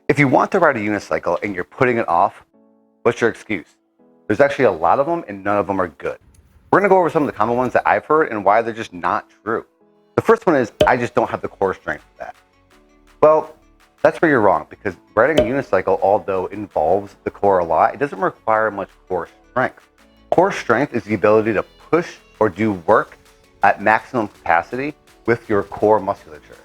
If you want to ride a unicycle and you're putting it off, what's your excuse? There's actually a lot of them and none of them are good. We're gonna go over some of the common ones that I've heard and why they're just not true. The first one is, I just don't have the core strength for that. Well, that's where you're wrong, because riding a unicycle, although involves the core a lot, it doesn't require much core strength. Core strength is the ability to push or do work at maximum capacity with your core musculature.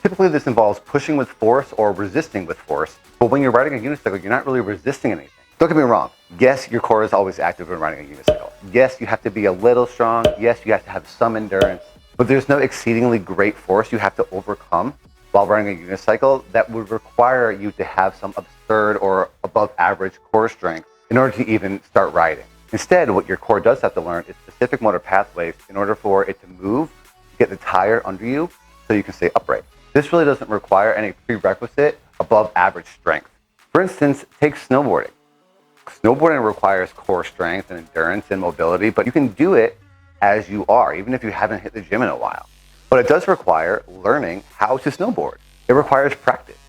Typically, this involves pushing with force or resisting with force, but when you're riding a unicycle, you're not really resisting anything. Don't get me wrong. Yes, your core is always active when riding a unicycle. Yes, you have to be a little strong. Yes, you have to have some endurance, but there's no exceedingly great force you have to overcome while riding a unicycle that would require you to have some absurd or above average core strength in order to even start riding. Instead, what your core does have to learn is specific motor pathways in order for it to move, get the tire under you so you can stay upright. This really doesn't require any prerequisite above average strength. For instance, take snowboarding. Snowboarding requires core strength and endurance and mobility, but you can do it as you are, even if you haven't hit the gym in a while. But it does require learning how to snowboard. It requires practice.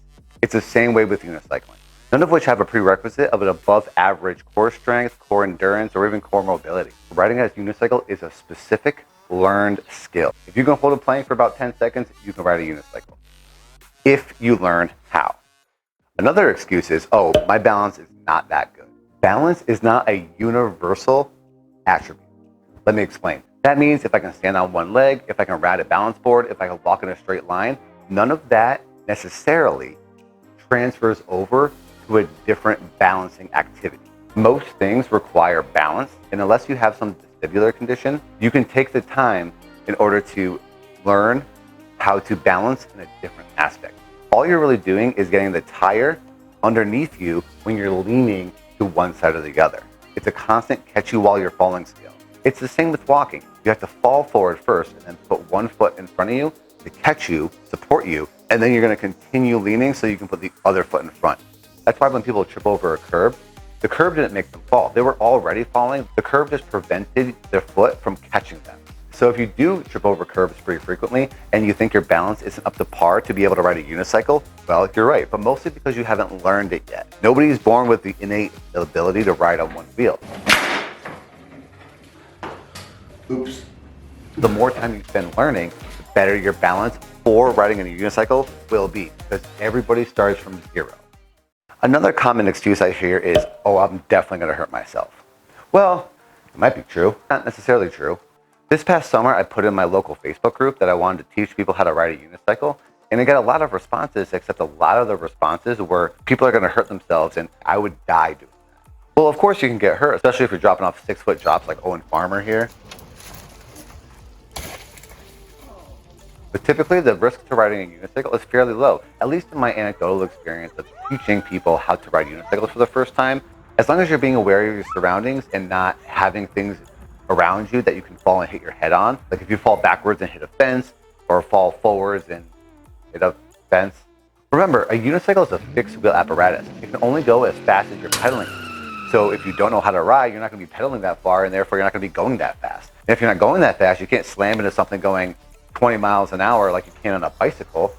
It's the same way with unicycling, none of which have a prerequisite of an above average core strength, core endurance, or even core mobility. Riding a unicycle is a specific learned skill. If you can hold a plank for about 10 seconds, you can ride a unicycle. If you learn how. Another excuse is, oh, my balance is not that good. Balance is not a universal attribute. Let me explain. That means if I can stand on one leg, if I can ride a balance board, if I can walk in a straight line, none of that necessarily transfers over to a different balancing activity. Most things require balance, and unless you have some vestibular condition, you can take the time in order to learn how to balance in a different aspect. All you're really doing is getting the tire underneath you when you're leaning to one side or the other. It's a constant catch you while you're falling skill. It's the same with walking. You have to fall forward first and then put one foot in front of you to catch you, support you, and then you're going to continue leaning so you can put the other foot in front. That's why when people trip over a curb, the curb didn't make them fall. They were already falling. The curb just prevented their foot from catching them. So if you do trip over curbs pretty frequently and you think your balance isn't up to par to be able to ride a unicycle, well, you're right, but mostly because you haven't learned it yet. Nobody's born with the innate ability to ride on one wheel. Oops. The more time you spend learning, the better your balance for riding a unicycle will be, because everybody starts from zero. Another common excuse I hear is, oh, I'm definitely going to hurt myself. Well, it might be true, not necessarily true. This past summer, I put in my local Facebook group that I wanted to teach people how to ride a unicycle, and I got a lot of responses, except a lot of the responses were people are going to hurt themselves and I would die doing that. Well, of course you can get hurt, especially if you're dropping off 6-foot drops like Owen Farmer here. But typically the risk to riding a unicycle is fairly low, at least in my anecdotal experience of teaching people how to ride unicycles for the first time. As long as you're being aware of your surroundings and not having things around you that you can fall and hit your head on. Like if you fall backwards and hit a fence, or fall forwards and hit a fence. Remember, a unicycle is a fixed wheel apparatus. It can only go as fast as you're pedaling. So if you don't know how to ride, you're not going to be pedaling that far, and therefore you're not going to be going that fast. And if you're not going that fast, you can't slam into something going 20 miles an hour like you can on a bicycle.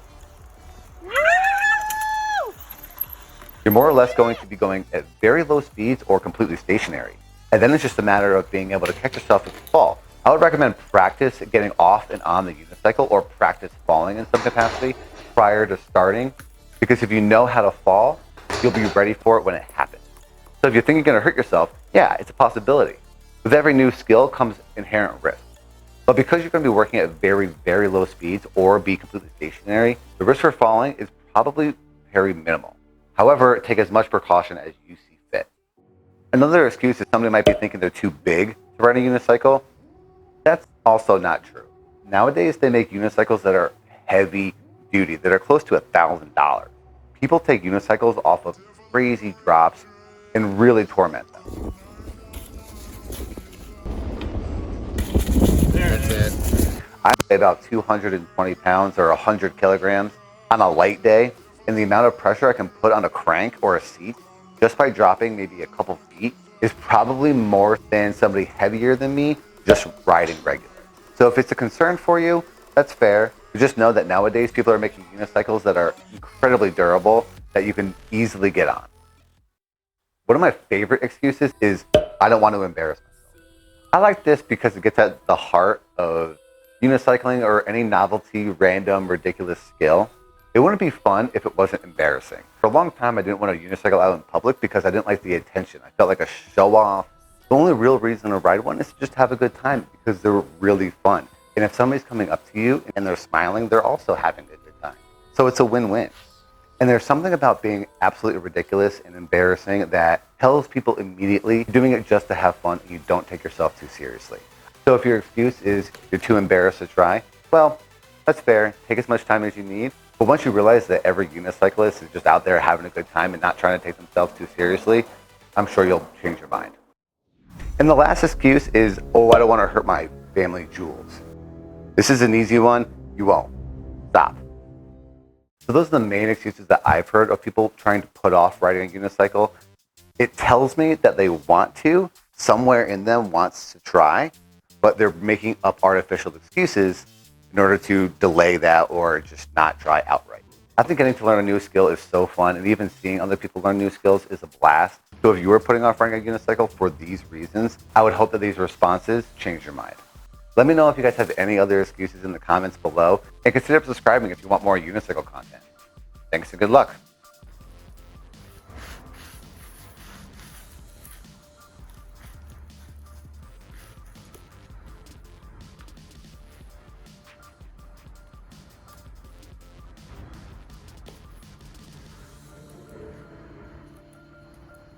You're more or less going to be going at very low speeds or completely stationary. And then it's just a matter of being able to catch yourself if you fall. I would recommend practice getting off and on the unicycle, or practice falling in some capacity prior to starting. Because if you know how to fall, you'll be ready for it when it happens. So if you think you're going to hurt yourself, yeah, it's a possibility. With every new skill comes inherent risk. But because you're going to be working at very, very low speeds or be completely stationary, the risk for falling is probably very minimal. However, take as much precaution as you see fit. Another excuse is somebody might be thinking they're too big to ride a unicycle. That's also not true. Nowadays, they make unicycles that are heavy duty, that are close to $1,000. People take unicycles off of crazy drops and really torment them. That's it. I weigh about 220 pounds or 100 kilograms on a light day, and the amount of pressure I can put on a crank or a seat just by dropping maybe a couple feet is probably more than somebody heavier than me just riding regular. So if it's a concern for you, that's fair. You just know that nowadays people are making unicycles that are incredibly durable that you can easily get on. One of my favorite excuses is I don't want to embarrass myself. I like this because it gets at the heart of unicycling or any novelty, random, ridiculous skill. It wouldn't be fun if it wasn't embarrassing. For a long time, I didn't want to unicycle out in public because I didn't like the attention. I felt like a show off. The only real reason to ride one is to just have a good time because they're really fun. And if somebody's coming up to you and they're smiling, they're also having a good time. So it's a win-win. And there's something about being absolutely ridiculous and embarrassing that tells people immediately you're doing it just to have fun and you don't take yourself too seriously. So if your excuse is you're too embarrassed to try, well, that's fair. Take as much time as you need. But once you realize that every unicyclist is just out there having a good time and not trying to take themselves too seriously, I'm sure you'll change your mind. And the last excuse is, oh, I don't want to hurt my family jewels. This is an easy one. You won't. Stop. So those are the main excuses that I've heard of people trying to put off riding a unicycle. It tells me that they want to, somewhere in them wants to try, but they're making up artificial excuses in order to delay that or just not try outright. I think getting to learn a new skill is so fun, and even seeing other people learn new skills is a blast. So if you were putting off riding a unicycle for these reasons, I would hope that these responses change your mind. Let me know if you guys have any other excuses in the comments below, and consider subscribing if you want more unicycle content. Thanks and good luck.